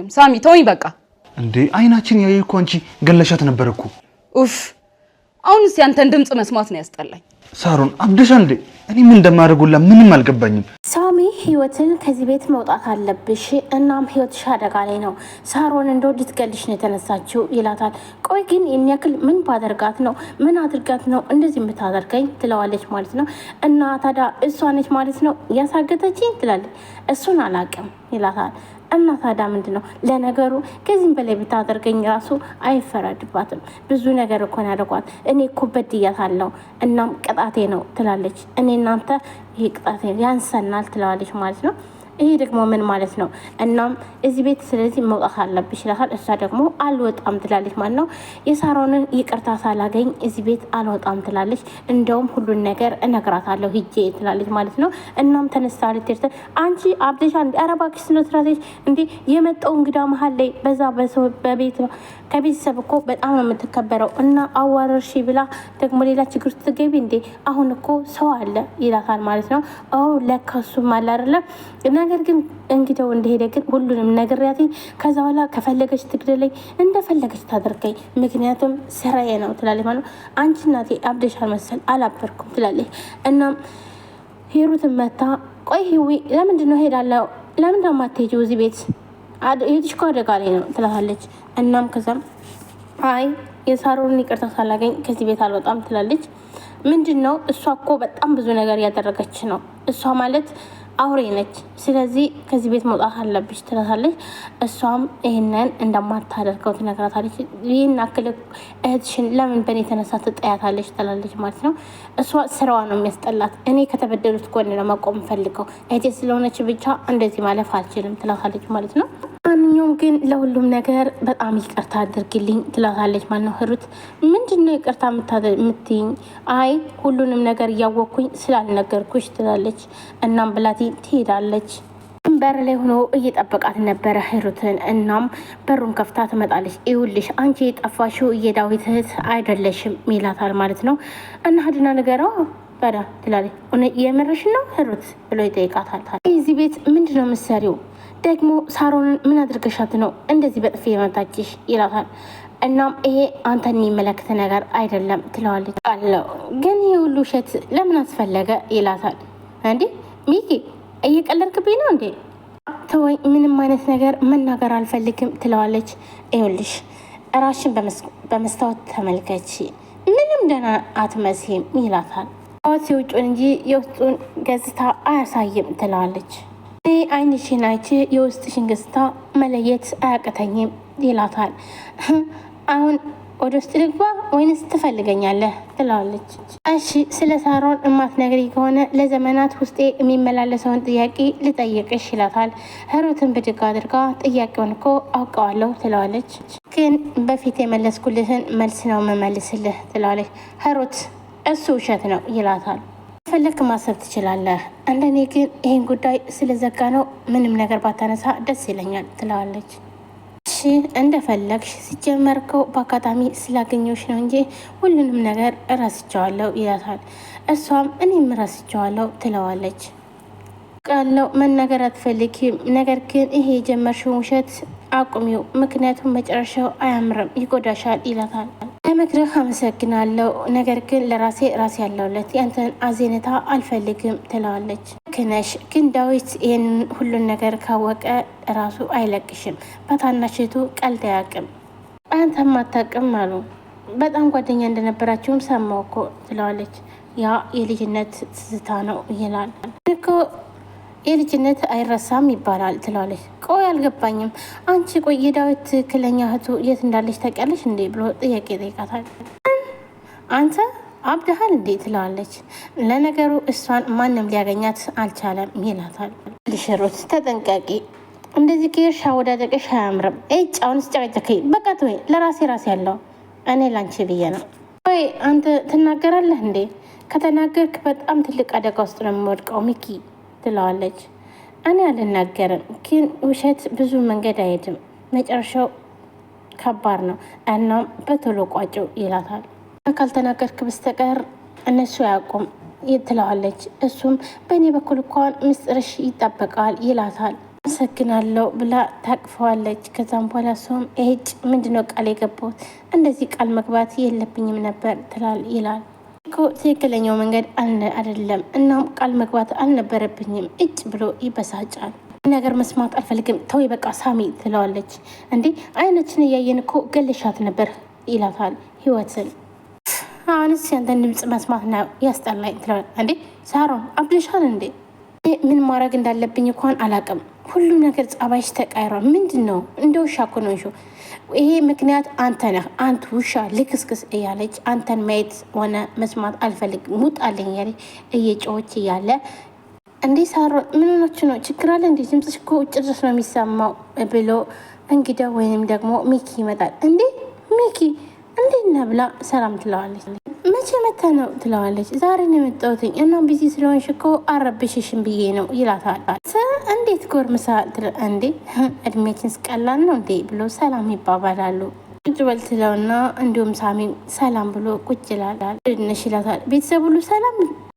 አልፈልግም። ሳሚ ተወኝ በቃ። እንዴ አይናችን ያየ እኮ አንቺ ገለሻት ነበር እኮ። ኡፍ አሁንስ ያንተን ድምጽ መስማት ነው ያስጠላኝ። ሳሮን አብደሻ እንዴ? እኔ ምን እንደማደርጉላ ምንም አልገባኝም። ሳሚ ህይወትን ከዚህ ቤት መውጣት አለብሽ፣ እናም ህይወትሽ አደጋ ላይ ነው። ሳሮን እንደው ልትገልሽ ነው የተነሳችው ይላታል። ቆይ ግን የሚያክል ምን ባደርጋት ነው ምን አድርጋት ነው እንደዚህ የምታደርገኝ ትለዋለች ማለት ነው። እና ታዲያ እሷ ነች ማለት ነው ያሳገተችኝ ትላለች። እሱን አላቅም ይላታል። እና ታዲያ ምንድን ነው ለነገሩ ከዚህም በላይ ብታደርገኝ ራሱ አይፈረድባትም። ብዙ ነገር እኮ ያደርጓት እኔ እኮ በድያታለሁ፣ እናም ቅጣቴ ነው ትላለች። እኔ እናንተ ይህ ቅጣቴ ያንሰናል ትለዋለች ማለት ነው። ይሄ ደግሞ ምን ማለት ነው? እናም እዚህ ቤት ስለዚህ መውጣት አለብሽ ይላታል። እሷ ደግሞ አልወጣም ትላለች ማለት ነው። የሳሮንን ይቅርታ ሳላገኝ እዚህ ቤት አልወጣም ትላለች። እንደውም ሁሉን ነገር እነግራታለሁ ሂጄ ትላለች ማለት ነው። እናም ተነስታ ልትሄድ አንቺ አብደሻ እንዲ አረባክሽ ስለ ስራቴሽ እንዲ የመጣው እንግዳ መሀል ላይ በዛ በሰው በቤት ከቤተሰብ እኮ በጣም ነው የምትከበረው እና አዋረርሺ ብላ ደግሞ ሌላ ችግር ውስጥ ትገቢ እንዴ? አሁን እኮ ሰው አለ ይላታል ማለት ነው። ለካሱም አለ አይደለም። ነገር ግን እንግዲው እንደሄደ ግን ሁሉንም ነግሬያት ከዛ በኋላ ከፈለገች ትግደለኝ እንደፈለገች ታደርገኝ፣ ምክንያቱም ስራዬ ነው ትላለች ማለት ነው። አንቺ እናቴ አብደሻል መሰል አላበርኩም ትላለች። እናም ሂሩትን መታ ቆይ ህዊ ለምንድን ነው ሄዳለሁ ለምን ደግሞ አትሄጂው እዚህ ቤት የትሽ እኮ አደጋ ላይ ነው ትላለች። እናም ከዛም አይ የሳሮንን ይቅርታ ሳላገኝ ከዚህ ቤት አልወጣም ትላለች። ምንድን ነው እሷ እኮ በጣም ብዙ ነገር ያደረገች ነው። እሷ ማለት አውሬ ነች። ስለዚህ ከዚህ ቤት መውጣት አለብሽ ትላታለች። እሷም ይህንን እንደማታደርገው ትነግራታለች። ይህን አክል እህትሽን ለምን በእኔ የተነሳ ትጠያታለች ትላለች ማለት ነው። እሷ ስራዋ ነው የሚያስጠላት። እኔ ከተበደሉት ጎን ነው መቆም ፈልገው እህቴ ስለሆነች ብቻ እንደዚህ ማለፍ አልችልም ትላታለች ማለት ነው። ማንኛውም ግን ለሁሉም ነገር በጣም ይቅርታ አድርግልኝ ትላታለች ማለት ነው። ሂሩት ምንድነው ይቅርታ የምትይኝ? አይ ሁሉንም ነገር እያወቅኩኝ ስላልነገርኩሽ ትላለች። እናም ብላቲ ትሄዳለች። በር ላይ ሆኖ እየጠበቃት ነበረ ሂሩትን። እናም በሩን ከፍታ ትመጣለች። ይኸውልሽ አንቺ የጠፋሽው የዳዊት እህት አይደለሽም ይላታል ማለት ነው። እና ሀድና ነገረው በዳ ትላለች። የምርሽ ነው ሂሩት ብሎ ይጠይቃታል። እዚህ ቤት ምንድነው የምትሰሪው? ደግሞ ሳሮንን ምን አድርገሻት ነው እንደዚህ በጥፊ የመታችሽ ይላታል። እናም ይሄ አንተን የሚመለከት ነገር አይደለም ትለዋለች። አለው ግን ይህ ሁሉ ውሸት ለምን አስፈለገ ይላታል። እንዴ ሚኪ እየቀለድክብኝ ነው እንዴ? ተወኝ፣ ምንም አይነት ነገር መናገር አልፈልግም ትለዋለች። ይኸውልሽ እራስሽን በመስታወት ተመልከች፣ ምንም ደህና አትመስይም ይላታል። አወት የውጩን እንጂ የውስጡን ገጽታ አያሳይም ትለዋለች። አይንሽን አይቼ የውስጥሽን ገጽታ መለየት አያቅተኝም ይላታል። አሁን ወደ ውስጥ ልግባ ወይንስ ትፈልገኛለህ ትለዋለች። እሺ ስለ ሳሮን እማትነግሪ ከሆነ ለዘመናት ውስጤ የሚመላለሰውን ጥያቄ ልጠይቅሽ ይላታል። ሂሩትን ብድግ አድርጋ ጥያቄውን እኮ አውቀዋለሁ ትለዋለች። ግን በፊት የመለስኩልህን መልስ ነው መመልስልህ ትለዋለች። ሂሩት እሱ ውሸት ነው ይላታል። ፈለክ ማሰብ ትችላለህ፣ እንደኔ ግን ይህን ጉዳይ ስለዘጋ ነው ምንም ነገር ባታነሳ ደስ ይለኛል ትለዋለች። እሺ እንደፈለግሽ፣ ሲጀመርከው በአጋጣሚ ስላገኘሁሽ ነው እንጂ ሁሉንም ነገር እረስቸዋለሁ ይላታል። እሷም እኔም እረስቸዋለሁ ትለዋለች። ቃለው መናገር አትፈልጊም፣ ነገር ግን ይሄ የጀመርሽውን ውሸት አቁሚው፣ ምክንያቱም መጨረሻው አያምርም፣ ይጎዳሻል ይላታል። ለምክርህ አመሰግናለሁ፣ ነገር ግን ለራሴ ያለውለት ያንተን አዜነታ አልፈልግም ትለዋለች። ክነሽ ግን ዳዊት ይህን ሁሉን ነገር ካወቀ ራሱ አይለቅሽም። በታናሽቱ ቀልድ አያውቅም፣ አንተም አታውቅም አሉ። በጣም ጓደኛ እንደነበራችሁም ሰማሁ እኮ ትለዋለች። ያ የልጅነት ትዝታ ነው ይላል እኮ የልጅነት አይረሳም ይባላል ትለዋለች። ቆይ አልገባኝም፣ አንቺ ቆይ የዳዊት ትክክለኛ እህቱ የት እንዳለች ታውቂያለሽ እንዴ ብሎ ጥያቄ ጠይቃታል። አንተ አብደሃል እንዴ ትለዋለች። ለነገሩ እሷን ማንም ሊያገኛት አልቻለም ይላታል። ልሽሩት ተጠንቀቂ፣ እንደዚህ ከሄድሽ አወዳደቅሽ አያምርም። አሁንስ ጨቀጨከኝ፣ በቃ ተወኝ፣ ለራሴ ያለው እኔ ላንቺ ብዬ ነው። ወይ አንተ ትናገራለህ እንዴ? ከተናገርክ በጣም ትልቅ አደጋ ውስጥ ነው የምወድቀው ሚኪ ትለዋለች። እኔ አልናገርም፣ ግን ውሸት ብዙ መንገድ አይሄድም፣ መጨረሻው ከባድ ነው። እናም በቶሎ ቋጭው ይላታል። ካልተናገርክ በስተቀር እነሱ አያውቁም ትለዋለች። እሱም በእኔ በኩል እንኳን ምስጢርሽ ይጠበቃል ይላታል። አመሰግናለሁ ብላ ታቅፈዋለች። ከዛም በኋላ እሷም ኤጭ ምንድነው ቃል የገባሁት እንደዚህ ቃል መግባት የለብኝም ነበር ይላል እኮ ትክክለኛው መንገድ አይደለም። እናም ቃል መግባት አልነበረብኝም እጭ ብሎ ይበሳጫል። ነገር መስማት አልፈልግም ተወይ በቃ ሳሚ ትለዋለች። እንዴ አይናችን እያየን እኮ ገለሻት ነበር ይላታል ህይወትን። አሁንስ ያንተን ድምፅ መስማት ነው ያስጠላኝ ትለዋል። እንዴ ሳሮን አብልሻል እንዴ? ምን ማድረግ እንዳለብኝ እንኳን አላውቅም። ሁሉም ነገር ጸባይሽ ተቃይሯል። ምንድን ነው? እንደ ውሻ እኮ ነው። ይሄ ምክንያት አንተ ነህ፣ አንተ ውሻ ልክስክስ እያለች አንተን ማየት ሆነ መስማት አልፈልግም ሙጣልኝ እያለች እየጮኸች እያለ እንዴ ሳሮን ምን ሆናችሁ ነው? ችግር አለ እንዴ? ድምፅሽ እኮ ውጭ ድረስ ነው የሚሰማው ብሎ እንግዳ ወይንም ደግሞ ሚኪ ይመጣል። እንዴ ሚኪ እንዴት ነህ ብላ ሰላም ትለዋለች። መቼ መታ ነው ትለዋለች። ዛሬ ነው የመጣሁትኝ እናም ቢዚ ስለሆንሽ እኮ አረብሽሽም ብዬ ነው ይላታል። እንዴት ጎርምሳ እንዴ እድሜችን ስቀላል ነው እንዴ ብሎ ሰላም ይባባላሉ። ቁጭ በል ትለውና እንዲሁም ሳሚ ሰላም ብሎ ቁጭ ይላል። ድንሽ ይላታል። ቤተሰብ ሁሉ ሰላም